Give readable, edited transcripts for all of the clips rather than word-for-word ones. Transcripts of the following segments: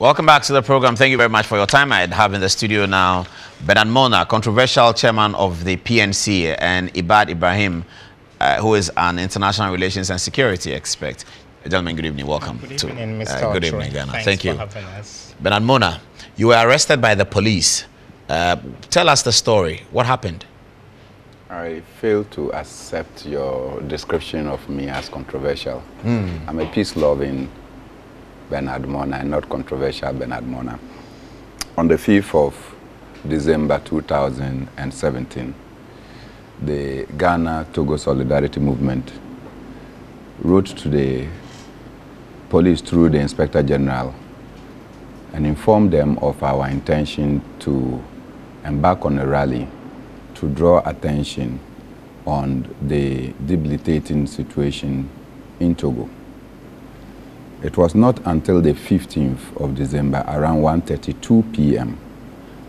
Welcome back to the program. Thank you very much for your time. I have in the studio now Bernard Mona, controversial chairman of the PNC, and Irbard Ibrahim, who is an international relations and security expert. Gentlemen, good evening. Welcome. Good evening, Mr. Good evening, Ghana. Thank you. For having us. Bernard Mona, you were arrested by the police. Tell us the story. What happened? I fail to accept your description of me as controversial. I'm a peace-loving Bernard Mona and not controversial Bernard Mona. On the 5th of December 2017, the Ghana-Togo Solidarity Movement wrote to the police through the Inspector General and informed them of our intention to embark on a rally to draw attention on the debilitating situation in Togo. It was not until the 15th of December, around 1:32 p.m.,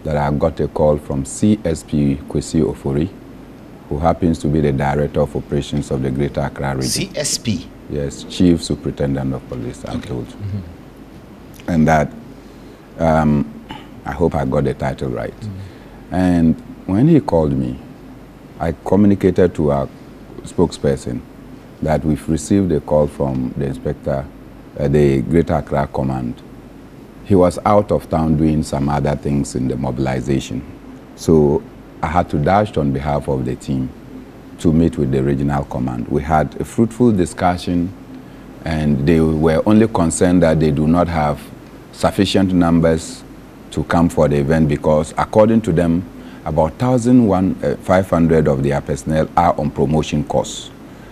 that I got a call from CSP Kwesi Ofori, who happens to be the Director of Operations of the Greater Accra region. CSP? Yes, Chief Superintendent of Police, I'm told. And that, I hope I got the title right. And when he called me, I communicated to our spokesperson that we've received a call from the inspector, the Greater Accra Command. He was out of town doing some other things in the mobilization. So I had to dash on behalf of the team to meet with the regional command. We had a fruitful discussion, and they were only concerned that they do not have sufficient numbers to come for the event because, according to them, about 1,500 of their personnel are on promotion course,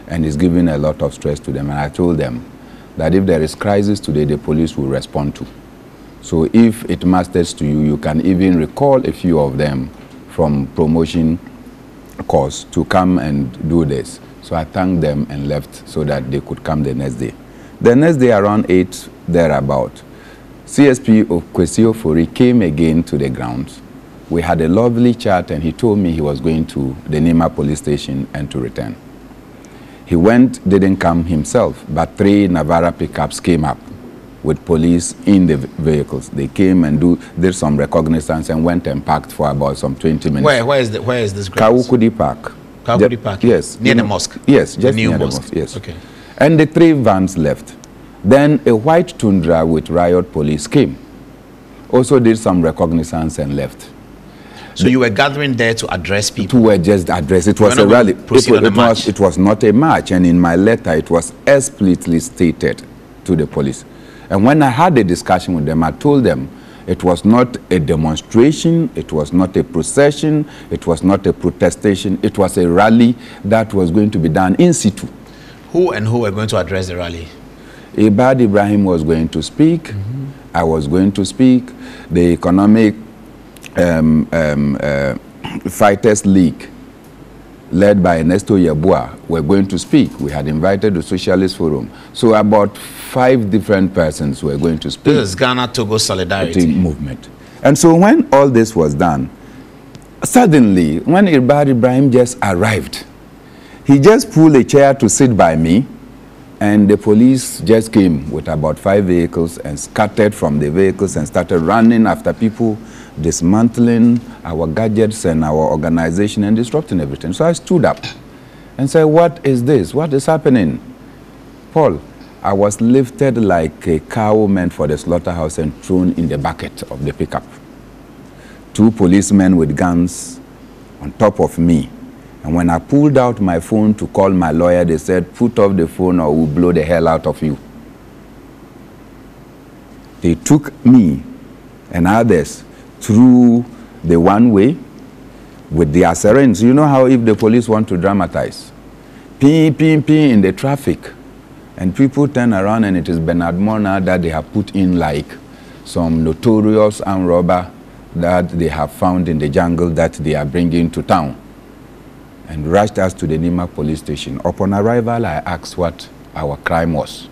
and it's giving a lot of stress to them. And I told them that if there is crisis today, the police will respond to. So if it matters to you, you can even recall a few of them from promotion course to come and do this. So I thanked them and left so that they could come the next day. The next day, around 8 thereabout, CSP Kwesi Ofori came again to the grounds. We had a lovely chat, and he told me he was going to the Nima police station and to return. He went, didn't come himself, but 3 Navara pickups came up with police in the vehicles. They came and did some reconnaissance and went and parked for about some 20 minutes. Where is this grounds? Kawukudi Park. Kawukudi Park? Yes. Near the mosque? Yes, just near the mosque. Yes. Okay. And the 3 vans left. Then a white Tundra with riot police came. Also did some reconnaissance and left. So you were gathering there to address people? To just address. It was a rally. It was not a march. And in my letter, it was explicitly stated to the police. And when I had a discussion with them, I told them it was not a demonstration, it was not a procession, it was not a protestation, it was a rally that was going to be done in situ. Who and who were going to address the rally? Irbard Ibrahim was going to speak. I was going to speak. The Economic Fighters League, led by Ernesto Yabua, were going to speak. We had invited the Socialist Forum. So about 5 different persons were going to speak. This is Ghana-Togo Solidarity Movement. And so when all this was done, suddenly, when Irbard Ibrahim just arrived, he just pulled a chair to sit by me, and the police just came with about 5 vehicles and scattered from the vehicles and started running after people, dismantling our gadgets and our organization and disrupting everything. So I stood up and said, what is this? What is happening? Paul, I was lifted like a cow meant for the slaughterhouse and thrown in the bucket of the pickup. 2 policemen with guns on top of me. And when I pulled out my phone to call my lawyer, they said, put off the phone or we'll blow the hell out of you. They took me and others through the one-way with their sirens. You know how if the police want to dramatize, ping, ping, ping in the traffic, and people turn around and it is Bernard Mona that they have put in like some notorious armed robber that they have found in the jungle that they are bringing to town, and rushed us to the Nima police station. Upon arrival, I asked what our crime was.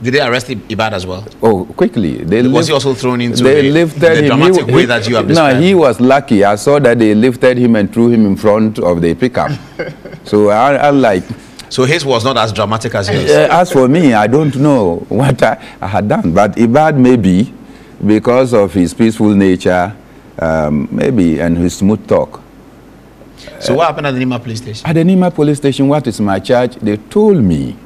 Did they arrest Irbard as well? Oh, quickly. Was he also thrown into the dramatic way that you have described? No, he was lucky. I saw that they lifted him and threw him in front of the pickup. So I like... So his was not as dramatic as yours? As for me, I don't know what I had done. But Irbard maybe because of his peaceful nature, maybe, and his smooth talk. So what happened at the Nima police station? At the Nima police station, what is my charge? They told me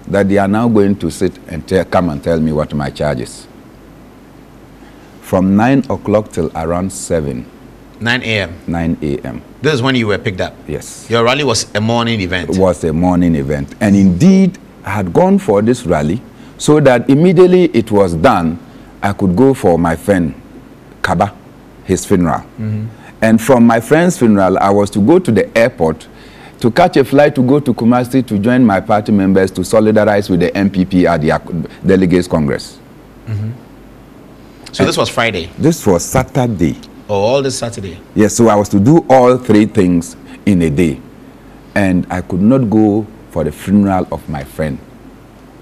that they are now going to sit and come and tell me what my charge is. From 9 o'clock till around 7. 9 a.m.? 9 a.m. This is when you were picked up? Yes. Your rally was a morning event? It was a morning event. And indeed, I had gone for this rally so that immediately it was done, I could go for my friend Kaba, his funeral. And from my friend's funeral, I was to go to the airport to catch a flight to go to Kumasi to join my party members to solidarize with the MPP at the Delegates Congress. So this was Friday? This was Saturday. Oh, all this Saturday? Yes, so I was to do all 3 things in a day. And I could not go for the funeral of my friend.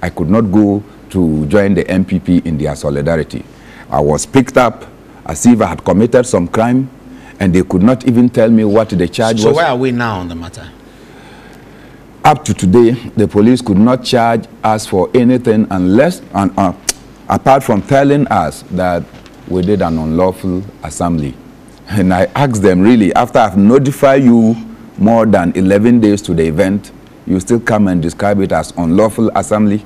I could not go to join the MPP in their solidarity. I was picked up as if I had committed some crime, and they could not even tell me what the charge was. So where are we now on the matter? Up to today, the police could not charge us for anything unless, apart from telling us that we did an unlawful assembly. And I asked them, really, after I've notified you more than 11 days to the event, you still come and describe it as unlawful assembly?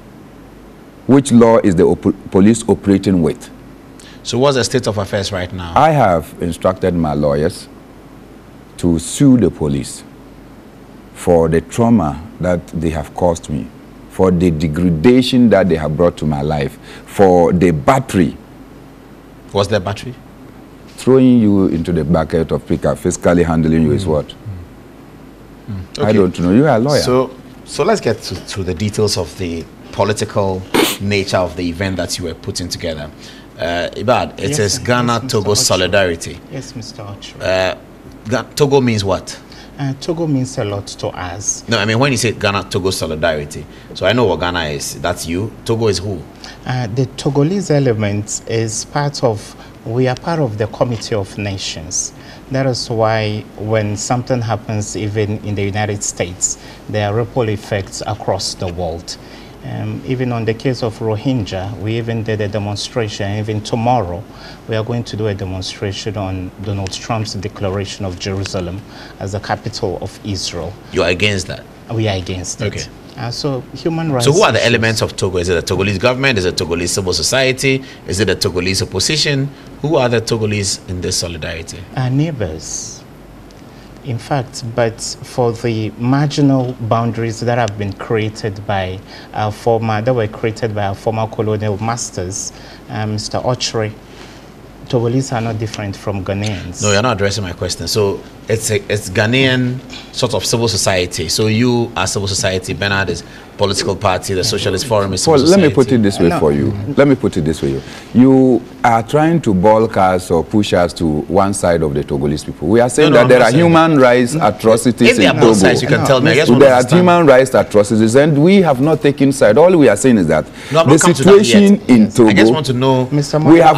Which law is the police operating with? So what's the state of affairs right now? I have instructed my lawyers to sue the police for the trauma that they have caused me, for the degradation that they have brought to my life, for the battery. What's the battery? Throwing you into the bucket of picker, physically handling you is what? Okay. I don't know. You are a lawyer. So let's get to the details of the political nature of the event that you were putting together. Irbard, it is Ghana-Togo solidarity. Yes, Mr. Ocho. Togo means what? Togo means a lot to us. No, I mean, when you say Ghana-Togo solidarity, so I know what Ghana is. That's you. Togo is who? The Togolese element is we are part of the Committee of Nations. That is why when something happens even in the United States, there are ripple effects across the world. Even on the case of Rohingya, we even did a demonstration. Even tomorrow, we are going to do a demonstration on Donald Trump's declaration of Jerusalem as the capital of Israel. You are against that? We are against it. Okay. So human rights. So who are the elements of Togo? Is it the Togolese government? Is it Togolese civil society? Is it the Togolese opposition? Who are the Togolese in this solidarity? Our neighbors. In fact, but for the marginal boundaries that have been created by our former colonial masters, Mr. Ochre, Togolese are not different from Ghanaians. No, you're not addressing my question. So it's Ghanaian sort of civil society. So you are civil society, Bernard is political party, the Socialist Forum is civil society. Let me put it this way for you. Let me put it this way. You are trying to bulk us or push us to one side of the Togolese people. We are saying that there are human rights atrocities in Togo. Both sides, you can tell me. There are human rights atrocities, and we have not taken side. All we are saying is that the situation in Togo, I just want to know, we have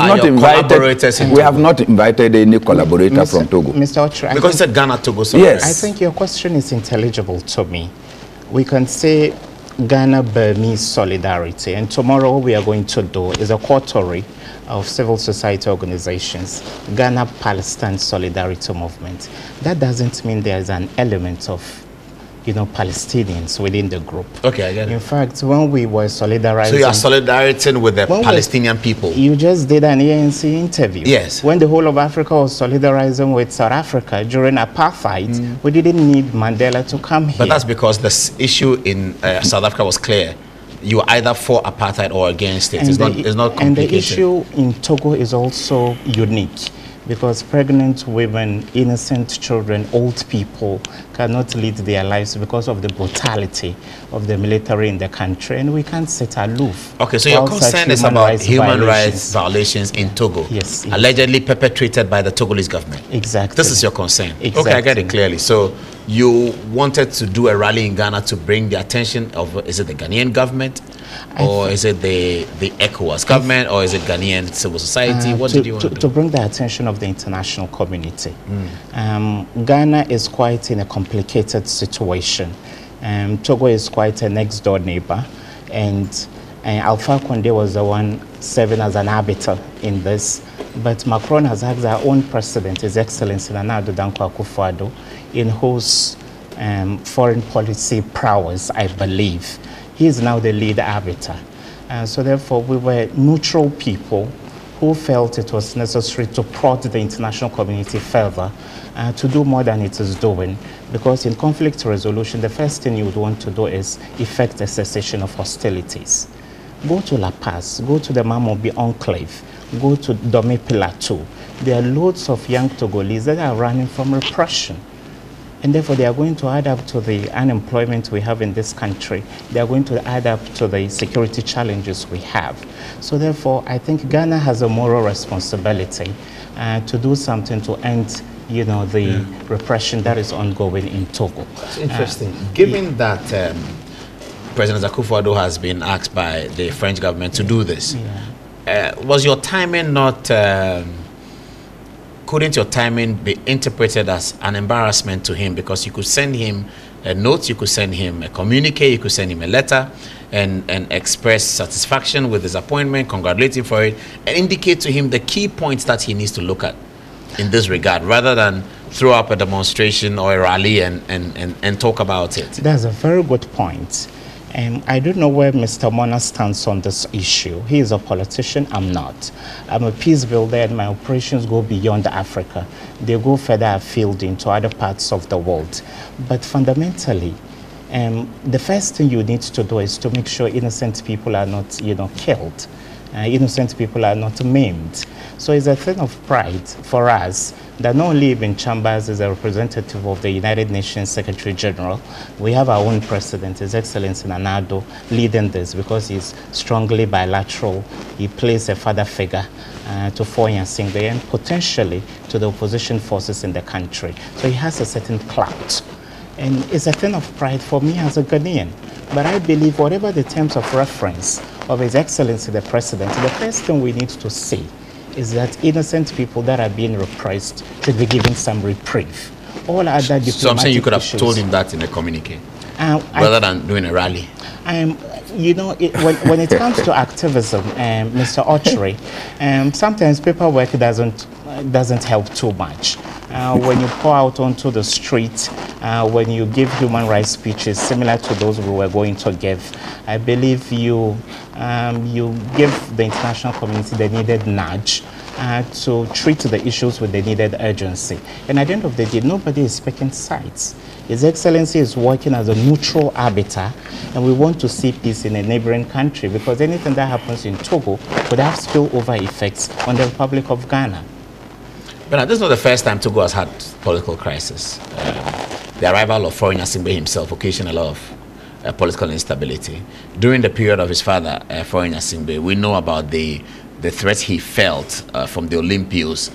not invited any collaborator from Togo. Mr. Ochre, because you said Ghana-Togo. Yes. I think your question is intelligible to me. We can say Ghana-Burmese solidarity, and tomorrow what we are going to do is a quarterly of civil society organizations, Ghana-Palestine Solidarity Movement. That doesn't mean there is an element of Palestinians within the group. Okay, I get it. In fact, when we were solidarizing... So you are solidarizing with the Palestinian people? You just did an ANC interview. Yes. When the whole of Africa was solidarizing with South Africa during apartheid, we didn't need Mandela to come here. But that's because the issue in South Africa was clear. You are either for apartheid or against it. It's not complicated. And the issue in Togo is also unique, because pregnant women, innocent children, old people cannot lead their lives because of the brutality of the military in the country, and we can't sit aloof. Okay, so your concern is about human rights violations in Togo, yes, allegedly perpetrated by the Togolese government. Exactly. This is your concern. Exactly. Okay, I get it clearly. So you wanted to do a rally in Ghana to bring the attention of, is it the Ghanaian government? Or is it the ECOWAS government, or is it Ghanaian civil society? What did you want to do? To bring the attention of the international community. Ghana is quite in a complicated situation. Togo is quite a next-door neighbor, and And Alpha Condé was the one serving as an arbiter in this. But Macron has had their own president, His Excellency Nana Addo Dankwa Akufo-Addo, in whose foreign policy prowess, I believe, he is now the lead arbiter. So therefore, we were neutral people who felt it was necessary to prod the international community further to do more than it is doing. Because in conflict resolution, the first thing you would want to do is effect a cessation of hostilities. Go to La Paz, go to the Mamobi Enclave, go to Dome Plateau. There are loads of young Togolese that are running from repression. And therefore, they are going to add up to the unemployment we have in this country. They are going to add up to the security challenges we have. So therefore, I think Ghana has a moral responsibility to do something to end, you know, the repression that is ongoing in Togo. It's interesting. Given that President Akufo-Addo has been asked by the French government to do this, was your timing not... couldn't your timing be interpreted as an embarrassment to him? Because you could send him a note, you could send him a communique, you could send him a letter and express satisfaction with his appointment, congratulate him for it, and indicate to him the key points that he needs to look at in this regard, rather than throw up a demonstration or a rally and talk about it. That's a very good point. I don't know where Mr. Mona stands on this issue. He is a politician, I'm not. I'm a peace builder and my operations go beyond Africa. They go further afield into other parts of the world. But fundamentally, the first thing you need to do is to make sure innocent people are not, you know, killed. Innocent people are not maimed. So it's a thing of pride for us that not only Ibn Chambers is a representative of the United Nations Secretary General, we have our own president, His Excellency Nana Addo, leading this because he's strongly bilateral. He plays a father figure to Foreign Assembly and potentially to the opposition forces in the country. So he has a certain clout. And it's a thing of pride for me as a Ghanaian. But I believe whatever the terms of reference of His Excellency the President, the first thing we need to see is that innocent people that are being repressed should be given some reprieve. All other diplomatic So I'm saying you could have issues, told him that in a communique, rather than doing a rally. You know, when it comes to activism, Mr. Ochre, sometimes paperwork doesn't help too much. When you pour out onto the street, when you give human rights speeches similar to those we were going to give, I believe you give the international community the needed nudge to treat the issues with the needed urgency. And at the end of the day, nobody is picking sides. His Excellency is working as a neutral arbiter, and we want to see peace in a neighboring country because anything that happens in Togo could have spillover effects on the Republic of Ghana. But this is not the first time Togo has had political crisis. The arrival of Foreign Assembly himself occasioned a lot of political instability. During the period of his father, Foreign Assembly, we know about the threat he felt from the Olympians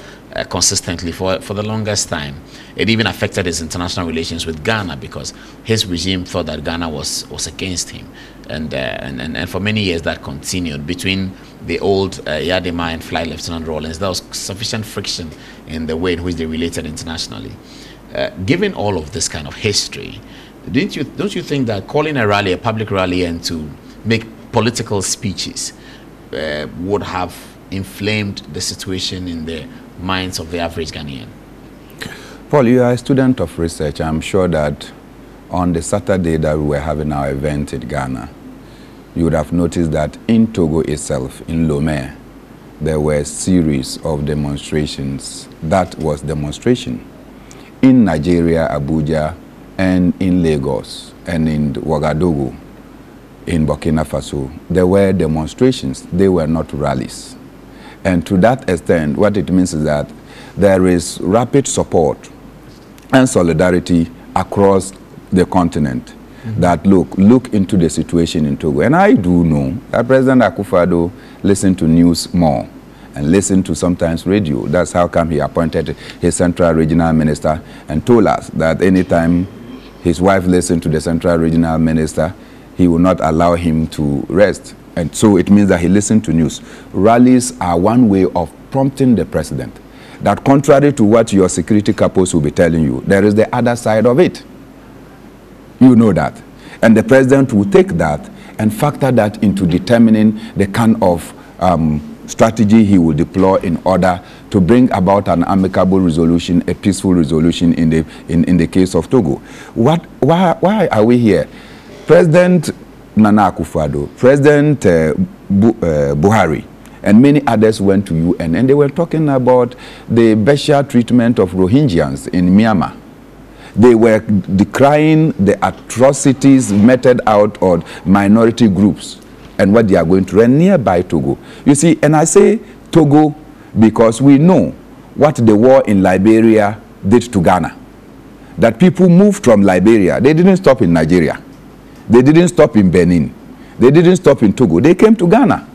consistently for the longest time. It even affected his international relations with Ghana because his regime thought that Ghana was against him. And for many years that continued between the old Yadima and Flight Lieutenant Rawlins. There was sufficient friction in the way in which they related internationally. Given all of this kind of history, don't you think that calling a rally, a public rally, and to make political speeches would have inflamed the situation in the minds of the average Ghanaian? Paul, you are a student of research. I'm sure that on the Saturday that we were having our event in Ghana, you would have noticed that in Togo itself, in Lomé, there were a series of demonstrations. That was demonstration. In Nigeria, Abuja, and in Lagos, and in Ouagadougou, in Burkina Faso, there were demonstrations. They were not rallies. And to that extent, what it means is that there is rapid support and solidarity across the continent. That look into the situation in Togo. And I do know that President Akufo-Addo listened to news more and listened to sometimes radio. That's how come he appointed his central regional minister and told us that anytime his wife listened to the central regional minister, he will not allow him to rest. And so it means that he listened to news. Rallies are one way of prompting the president. That contrary to what your security couples will be telling you, there is the other side of it. You know that. And the president will take that and factor that into determining the kind of strategy he will deploy in order to bring about an amicable resolution, a peaceful resolution in the case of Togo. Why are we here? President Nana Akufo-Addo, President Buhari, and many others went to UN, and they were talking about the bestial treatment of Rohingyas in Myanmar. They were decrying the atrocities meted out on minority groups and what they are going through, and nearby Togo. You see, and I say Togo because we know what the war in Liberia did to Ghana. That people moved from Liberia. They didn't stop in Nigeria. They didn't stop in Benin. They didn't stop in Togo. They came to Ghana.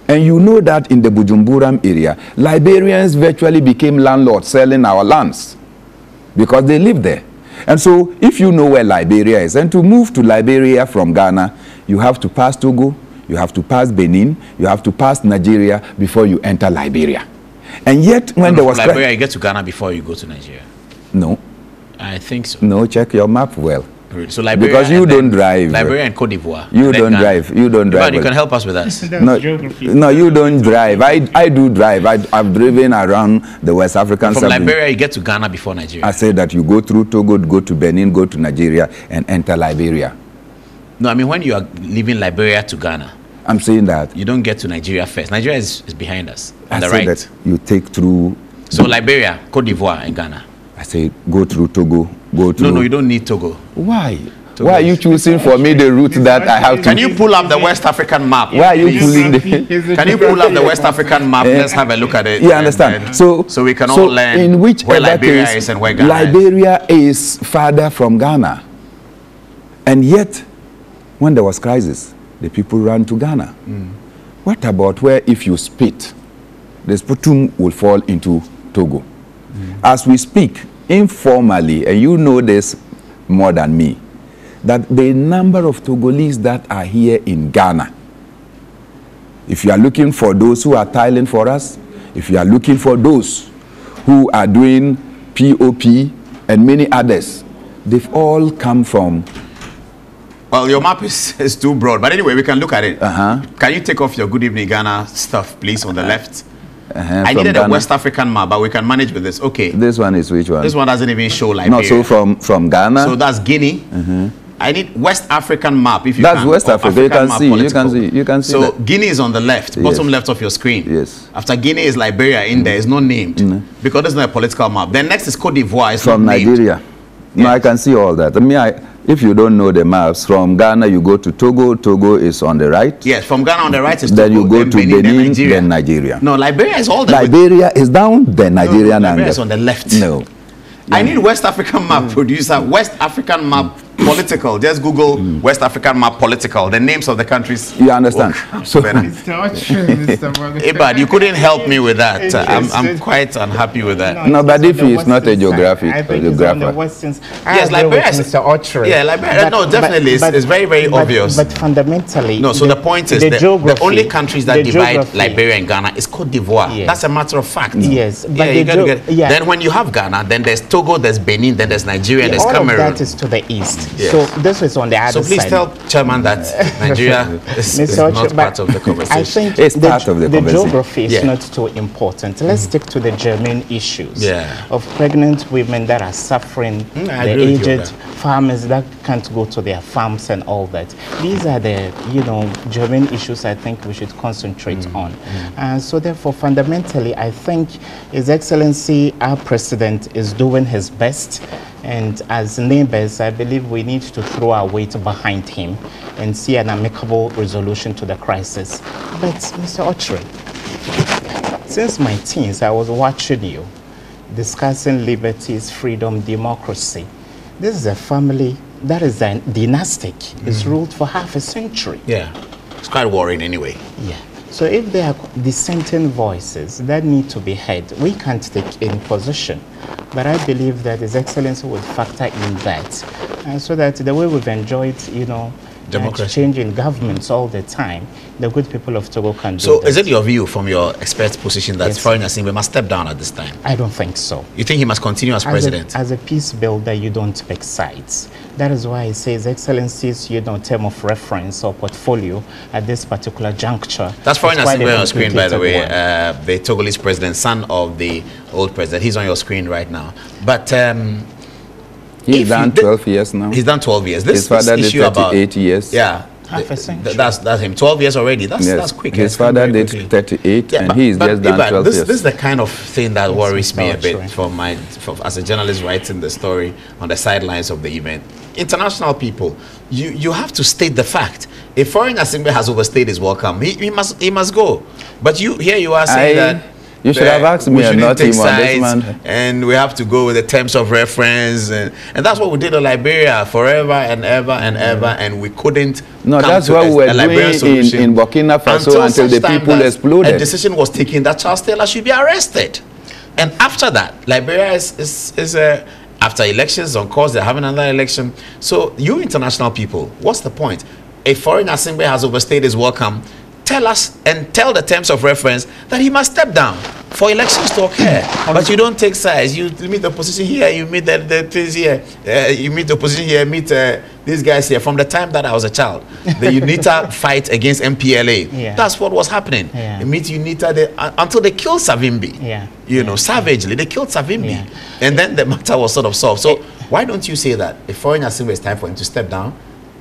And you know that in the Bujumburam area, Liberians virtually became landlords selling our lands because they lived there. And so if you know where Liberia is, and to move to Liberia from Ghana, you have to pass Togo, you have to pass Benin, you have to pass Nigeria before you enter Liberia. And yet when there was... Liberia, you get to Ghana before you go to Nigeria? No. I think so. No, check your map well. So Liberia, because you don't drive. Liberia and Cote d'Ivoire. You don't drive. You don't drive. You can help us with that. No, you don't drive. I do drive. I've driven around the West African. From Liberia, you get to Ghana before Nigeria. I said that you go through Togo, go to Benin, go to Nigeria, and enter Liberia. No, I mean when you are leaving Liberia to Ghana. I'm saying that you don't get to Nigeria first. Nigeria is behind us on the right. That you take through. So Liberia, Cote d'Ivoire, and Ghana. I say go through Togo. Go through. No, you don't need Togo. Why? Togo. Why are you choosing for me the route that I have to? Can you pull up the West African map? Why are you pulling the? Can you pull up the West African map? Let's have a look at it. You understand? So we can all learn in which where Liberia is and where Ghana Liberia is farther from Ghana. And yet, when there was crisis, the people ran to Ghana. What about where if you spit, the sputum will fall into Togo? As we speak, informally, and you know this more than me, that the number of Togolese that are here in Ghana, if you are looking for those who are tiling for us, if you are looking for those who are doing POP and many others, they've all come from... Well, your map is too broad, but anyway, we can look at it. Can you take off your Good Evening Ghana stuff, please, on the left? I needed a West African map, but we can manage with this. Okay. This one is which one? This one doesn't even show Liberia. No, so from Ghana. So that's Guinea. I need West African map if you that's can. West Africa. You can see. You can see. So that. Guinea is on the left, bottom left of your screen. Yes. After Guinea is Liberia in there. It's not named because there's not a political map. Then next is Cote d'Ivoire. It's from not Nigeria. Named. No, I can see all that. I mean, if you don't know the maps, from Ghana you go to Togo. Togo is on the right. Yes, from Ghana on the right is Togo. Then you go to Benin, then Nigeria. No, Liberia is all the Liberia is down, then Nigeria. No, Liberia is on the left. No. I need West African map producer. West African map political. Just Google West African map political. The names of the countries. You understand? So, Irbard, you couldn't help me with that. I'm quite unhappy with that. No, but if he's not a geographer. Yes, Liberia is Mr. Ochre. Yeah, Liberia. No, definitely, it's very, very obvious. But fundamentally, no. So the point is the only countries that divide Liberia and Ghana is Cote d'Ivoire. Yes. That's a matter of fact. Yes, but you got to get. Then when you have Ghana, then there's Togo, there's Benin, then there's Nigeria, there's Cameroon. All of that is to the east. Yes. So this is on the other side. So please tell Chairman that Nigeria is not part of the conversation. I think it's part of the conversation. The geography is not too important. Let's stick to the germane issues of pregnant women that are suffering, the aged farmers that can't go to their farms and all that. These are the, germane issues I think we should concentrate on. And so therefore, fundamentally, I think His Excellency, our President, is doing his best. And as neighbors, I believe we need to throw our weight behind him and see an amicable resolution to the crisis. But Mr. Ochre, since my teens, I was watching you discussing liberties, freedom, democracy. This is a family that is dynastic. It's ruled for half a century. Yeah, it's quite worrying anyway. Yeah. So if there are dissenting voices that need to be heard, we can't take any position. But I believe that His Excellency would factor in that. And so that the way we've enjoyed, democracy, changing governments all the time, the good people of Togo can do So that. is it your view from your expert position that Yes. Foreign Assembly must step down at this time? I don't think so. You think he must continue as president? As a peace builder, you don't pick sides. That is why it says, Excellencies, term of reference or portfolio at this particular juncture. That's Foreign Assembly on your screen, by the way. One. The Togolese president, son of the old president. He's on your screen right now. But he's done 12 years now. He's done 12 years. This his father did 38 years. Yeah. Half a century. That's him. 12 years already. That's yes. that's quick. His father did 38, yeah, and he's just done 12 this, years. This is the kind of thing that worries me a bit right. as a journalist writing the story on the sidelines of the event. International people, you have to state the fact. If Foreign Assembly has overstayed his welcome, he must go. But here you are saying that. You should have asked me and not him on this man. And we have to go with the terms of reference. And that's what we did in Liberia forever and ever and ever. And we couldn't. No, that's what we were doing in Burkina Faso until the people exploded. A decision was taken that Charles Taylor should be arrested. And after that, Liberia is after elections, on course, they're having another election. So you international people, what's the point? A Foreign Assembly has overstayed his welcome. Tell us and tell the terms of reference that he must step down for elections to occur. But you don't take sides. You meet the opposition here, you meet the things here, you meet the opposition here, meet these guys here. From the time that I was a child, the UNITA fight against MPLA, that's what was happening. You meet UNITA until they killed Savimbi. You know, savagely, they killed Savimbi. And then the matter was sort of solved. So why don't you say that if Foreign Assembly, it's time for him to step down?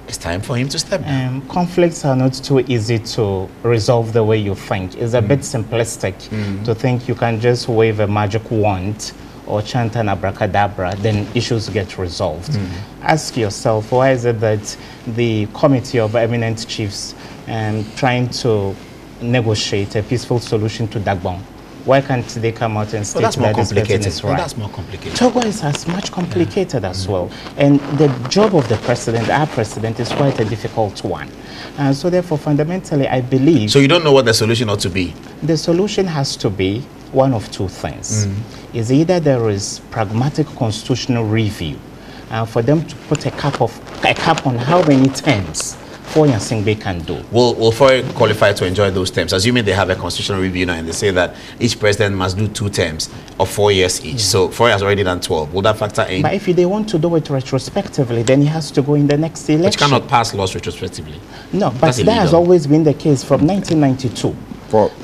It's time for him to step down. Conflicts are not too easy to resolve the way you think. It's a bit simplistic to think you can just wave a magic wand or chant an abracadabra, then issues get resolved. Ask yourself, why is it that the committee of eminent chiefs trying to negotiate a peaceful solution to Dagbon? Why can't they come out and state that's more that this complicated. is right? That's more complicated. Togo is as much complicated as well. And the job of the president, our president, is quite a difficult one. So therefore, fundamentally, I believe... So you don't know what the solution ought to be? The solution has to be one of two things. Is either there is pragmatic constitutional review for them to put a cap on how many terms Foreign Assembly can do. Will Foreign qualify to enjoy those terms? Assuming they have a constitutional review now and they say that each president must do 2 terms of 4 years each. So Foreign has already done 12. Will that factor in? But if they want to do it retrospectively, then he has to go in the next election. But you cannot pass laws retrospectively. No, but that has always been the case from 1992.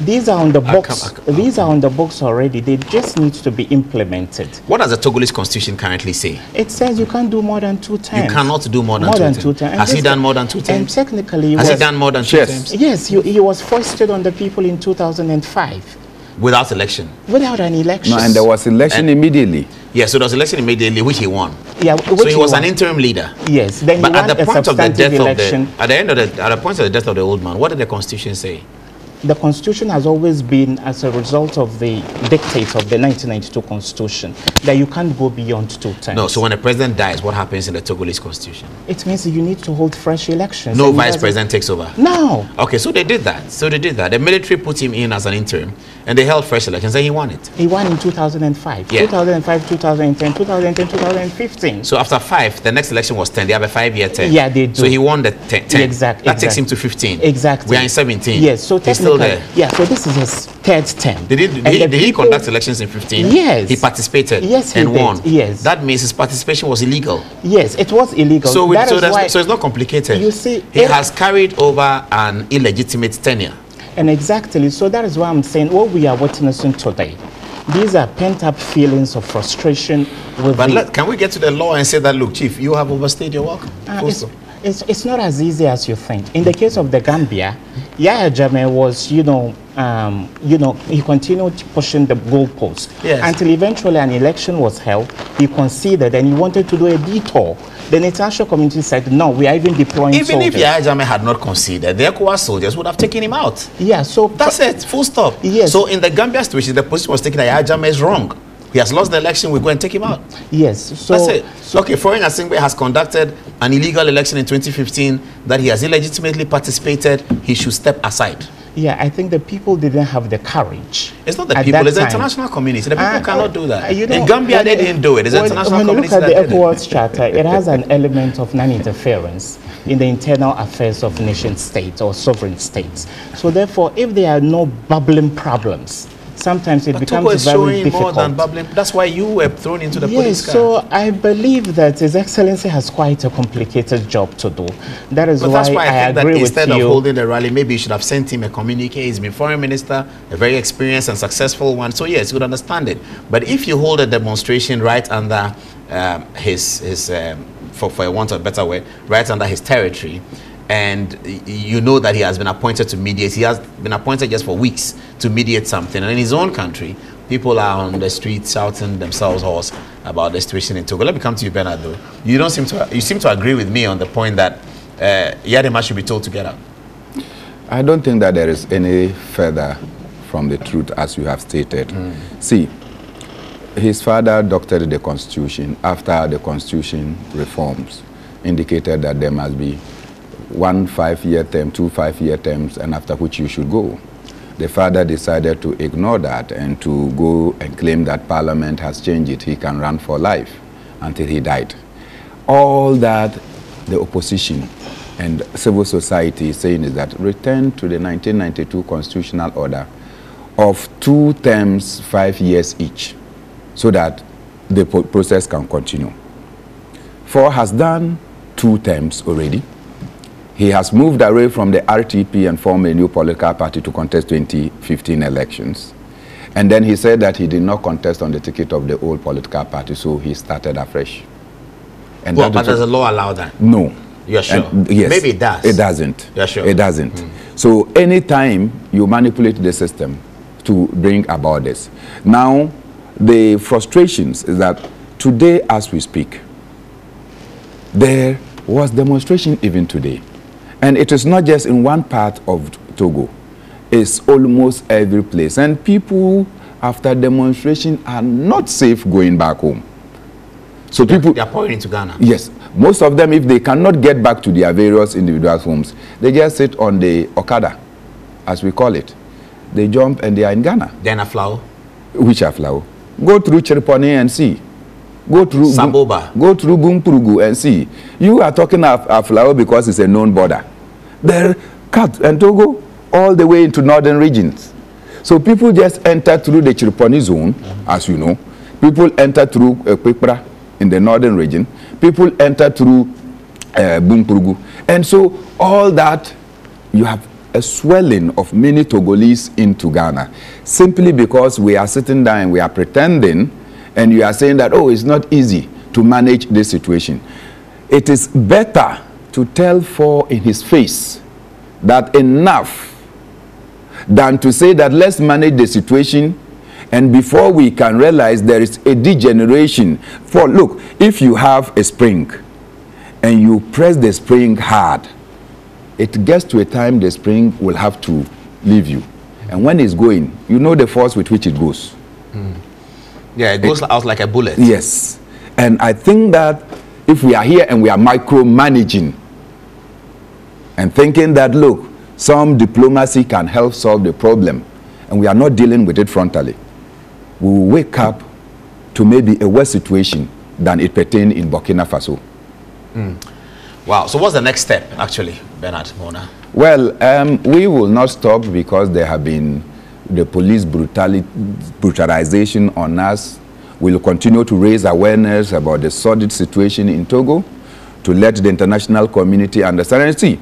These are on the books. These are on the books already. They just need to be implemented. What does the Togolese constitution currently say? It says you can't do more than 2 terms. You cannot do more than 2 terms. Has he done more than 2 terms? And technically, has he done more than 2 terms? Yes, he was foisted on the people in 2005. Without election? Without an election. No, and there was election immediately. Yes, so there was election immediately, which he won. Yeah, so he was an interim leader. Yes, then but at the point of the death election. at the point of the death of the old man, what did the constitution say? The constitution has always been as a result of the dictates of the 1992 constitution that you can't go beyond 2 terms. No, so when a president dies, what happens in the Togolese constitution? It means you need to hold fresh elections. No vice president takes over? No. Okay, so they did that. The military put him in as an interim and they held fresh elections and he won it. He won in 2005. Yeah. 2005, 2010, 2010, 2015. So after 5, the next election was 10. They have a 5-year term. Yeah, they do. So he won the 10. Exactly. That takes him to 15. Exactly. We are in 17. Yes, so he's still there. Yeah, so this is his 3rd term. Did he conduct elections in 15? Yes. He participated and won? Yes. That means his participation was illegal? Yes, it was illegal. So it's not complicated. You see, he has carried over an illegitimate tenure. And exactly, so that is why I'm saying what we are witnessing today. These are pent-up feelings of frustration with can we get to the law and say that, look, Chief, you have overstayed your welcome? It's not as easy as you think. In the case of the Gambia, Yahya Jammeh was, he continued pushing the goalposts until eventually an election was held. He conceded and he wanted to do a detour. The international community said, no, we are even deploying soldiers. Even if Yahya Jammeh had not conceded, the ECOWAS soldiers would have taken him out. Yeah, so... That's it, full stop. Yes. So in the Gambia situation, the position was taken that Yahya Jammeh is wrong. He has lost the election, we go and take him out. Yes. So, that's it. So, okay, Foreign Assembly has conducted an illegal election in 2015 that he has illegitimately participated. He should step aside. Yeah, I think the people didn't have the courage. It's not the people, it's the international community. The people cannot do that. You know, in Gambia, they didn't do it. It's the international community that did it. When you look at the ECOWAS Charter, it has an element of non-interference in the internal affairs of nation states or sovereign states. So therefore, if there are no bubbling problems, sometimes it becomes very difficult. More than bubbling. That's why you were thrown into the police car. So I believe that His Excellency has quite a complicated job to do. That is why I agree with you. Instead of holding a rally, maybe you should have sent him a communique. He's been foreign minister, a very experienced and successful one. So yes, you would understand it. But if you hold a demonstration right under for a want of a better word, right under his territory, and you know that he has been appointed to mediate. He has been appointed just for weeks to mediate something. And in his own country, people are on the streets shouting themselves hoarse about the situation in Togo. Let me come to you, Bernard, though. You seem to agree with me on the point that Yadima should be told to get out. I don't think that there is any further from the truth as you have stated. See, his father doctored the Constitution after the Constitution reforms indicated that there must be 1 5-year term, 2 5-year terms, and after which you should go. The father decided to ignore that and to go and claim that Parliament has changed it. He can run for life until he died. All that the opposition and civil society is saying is that return to the 1992 constitutional order of 2 terms, 5 years each, so that the process can continue. 4 has done 2 terms already. He has moved away from the RTP and formed a new political party to contest 2015 elections. And then he said that he did not contest on the ticket of the old political party, so he started afresh. And well, but does the law allow that? No. You're sure? Yes. Maybe it does. It doesn't. You're sure? It doesn't. So anytime you manipulate the system to bring about this. Now, the frustrations is that today as we speak, there was demonstration even today. And it is not just in one part of Togo. It's almost every place. And people, after demonstration, are not safe going back home. So people... They are pouring into Ghana. Yes. Most of them, if they cannot get back to their various individual homes, they just sit on the Okada, as we call it. They jump and they are in Ghana. Then a flower? Which are flower? Go through Chirpone and see. Go through Saboba. Go through Bumpurugu and see. You are talking of Aflao because it's a known border. They're cut and Togo all the way into northern regions. So people just enter through the Chirpone zone, as you know. People enter through Kwekpra in the northern region. People enter through Bumpurugu. And so all that, you have a swelling of many Togolese into Ghana. Simply because we are sitting down and we are pretending, and you are saying that, oh, it's not easy to manage this situation. It is better to tell Four in his face that enough than to say that let's manage the situation, and before we can realize there is a degeneration. For look, if you have a spring and you press the spring hard, it gets to a time the spring will have to leave you. And when it's going, you know the force with which it goes. Yeah, it goes out like a bullet. Yes. And I think that if we are here and we are micromanaging and thinking that, look, some diplomacy can help solve the problem, and we are not dealing with it frontally, we will wake up to maybe a worse situation than it pertained in Burkina Faso. Wow. So what's the next step, actually, Bernard Mona? Well, we will not stop because there have been the police brutalization on us. We will continue to raise awareness about the sordid situation in Togo to let the international community understand. And see,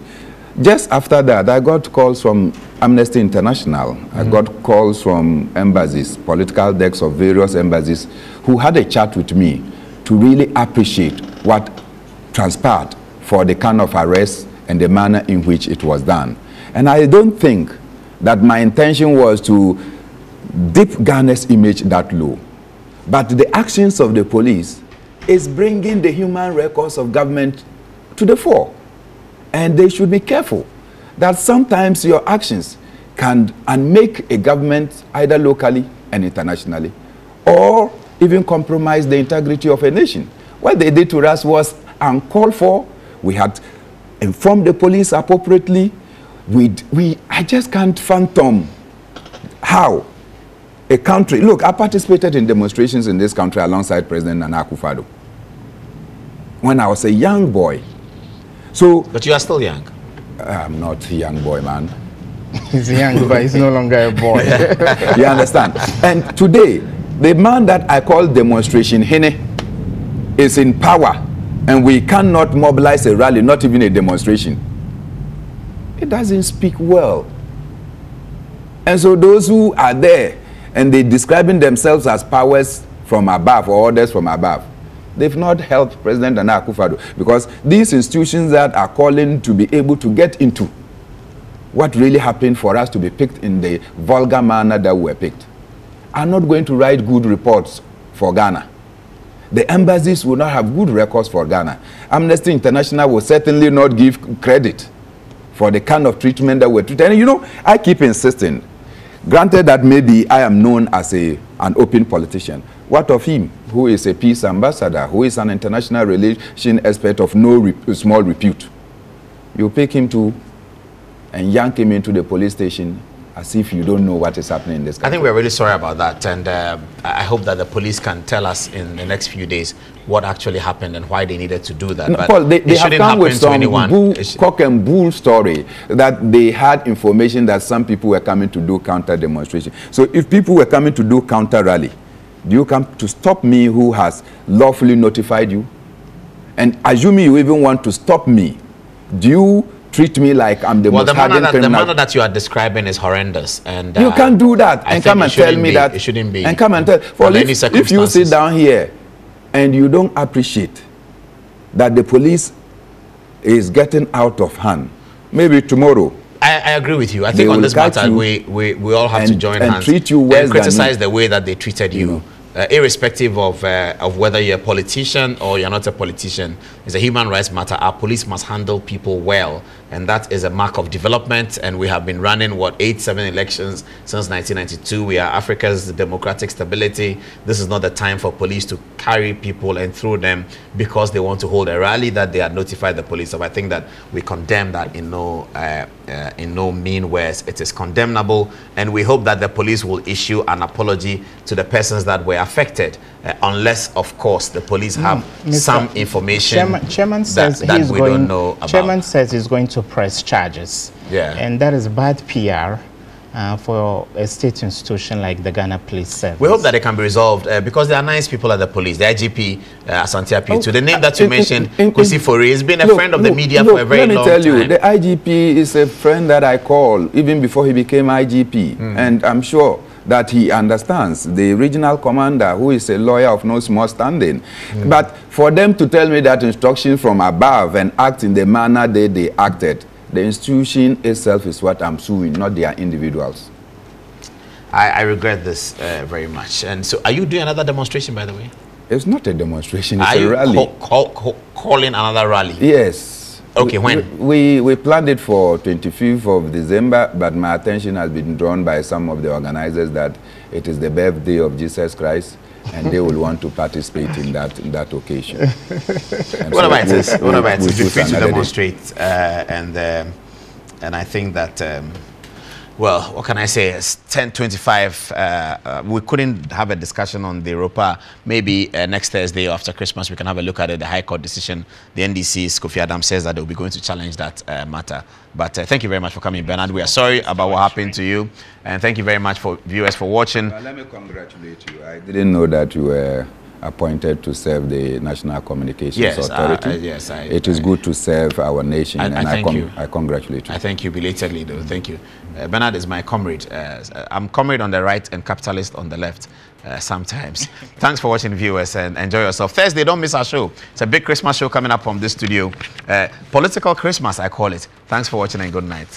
just after that, I got calls from Amnesty International. I got calls from embassies, political decks of various embassies, who had a chat with me to really appreciate what transpired for the kind of arrest and the manner in which it was done. And I don't think that my intention was to dip Ghana's image that low. But the actions of the police is bringing the human records of government to the fore. And they should be careful that sometimes your actions can make a government either locally and internationally, or even compromise the integrity of a nation. What they did to us was uncalled for. We had informed the police appropriately. I just can't fathom how a country, look, I participated in demonstrations in this country alongside President Nana Akufo-Addo when I was a young boy. So, but you are still young. I'm not a young boy, man. He's young, but he's no longer a boy. You understand? And today, the man that I call demonstration Hene is in power, and we cannot mobilize a rally, not even a demonstration. It doesn't speak well. And so those who are there and they describing themselves as powers from above or orders from above, they've not helped President Nana Akufo-Addo, because these institutions that are calling to be able to get into what really happened for us to be picked in the vulgar manner that we were picked are not going to write good reports for Ghana. The embassies will not have good records for Ghana. Amnesty International will certainly not give credit for the kind of treatment that we're treated. And you know, I keep insisting, granted that maybe I am known as an open politician. What of him, who is a peace ambassador, who is an international relation expert of no small repute? You pick him to and yank him into the police station as if you don't know what is happening in this country. I think we're really sorry about that, and I hope that the police can tell us in the next few days what actually happened and why they needed to do that. No, but Paul, they have come with some cock and bull story that they had information that some people were coming to do counter demonstration. So if people were coming to do counter rally, do you come to stop me who has lawfully notified you? And assuming you even want to stop me, do you treat me like I'm the most hardened criminal? The manner that you are describing is horrendous, and you can't do that and come and tell me that it shouldn't be. And come and tell. For if you sit down here and you don't appreciate that the police is getting out of hand, maybe tomorrow. I agree with you. I think on this matter, we all have to join hands treat you worse and criticize the way that they treated you. Irrespective of whether you're a politician or you're not a politician, it's a human rights matter. Our police must handle people well, and that is a mark of development. And we have been running, what, 8-7 elections since 1992. We are Africa's democratic stability. This is not the time for police to carry people and throw them because they want to hold a rally that they had notified the police of. I think that we condemn that in no mean words. It is condemnable, and we hope that the police will issue an apology to the persons that were affected, unless, of course, the police have some information Chairman says that we don't know about. Chairman says he's going to press charges. Yeah. And that is bad PR for a state institution like the Ghana Police Service. We hope that it can be resolved because there are nice people at the police. The IGP, Asante Apitu, the name that you mentioned, Kwesi Fori, has been a friend of the media for a very long time. Let me tell you, the IGP is a friend that I call even before he became IGP. And I'm sure that he understands the regional commander, who is a lawyer of no small standing. But for them to tell me that instruction from above and act in the manner they acted, the institution itself is what I'm suing, not their individuals. I regret this very much. And so, are you doing another demonstration, by the way? It's not a demonstration, it's a rally. Are you calling another rally? Yes. Okay, when? We planned it for 25th of December, but my attention has been drawn by some of the organizers that it is the birthday of Jesus Christ, and they will want to participate in that occasion. What about this? What about it? You're free to demonstrate, and I think that. Well, what can I say? It's 10:25. We couldn't have a discussion on the Europa. Maybe next Thursday after Christmas, we can have a look at it. The High Court decision. The NDC's Kofi Adam says that they'll be going to challenge that matter. But thank you very much for coming, Bernard. We are sorry about what happened to you. And thank you very much for viewers for watching. Let me congratulate you. I didn't know that you were appointed to serve the National Communications Authority. Yes, it is good to serve our nation, and I congratulate you. I thank you belatedly, though. Thank you. Bernard is my comrade. I'm comrade on the right and capitalist on the left sometimes. Thanks for watching, viewers, and enjoy yourself. Thursday, don't miss our show. It's a big Christmas show coming up from this studio. Political Christmas, I call it. Thanks for watching, and good night.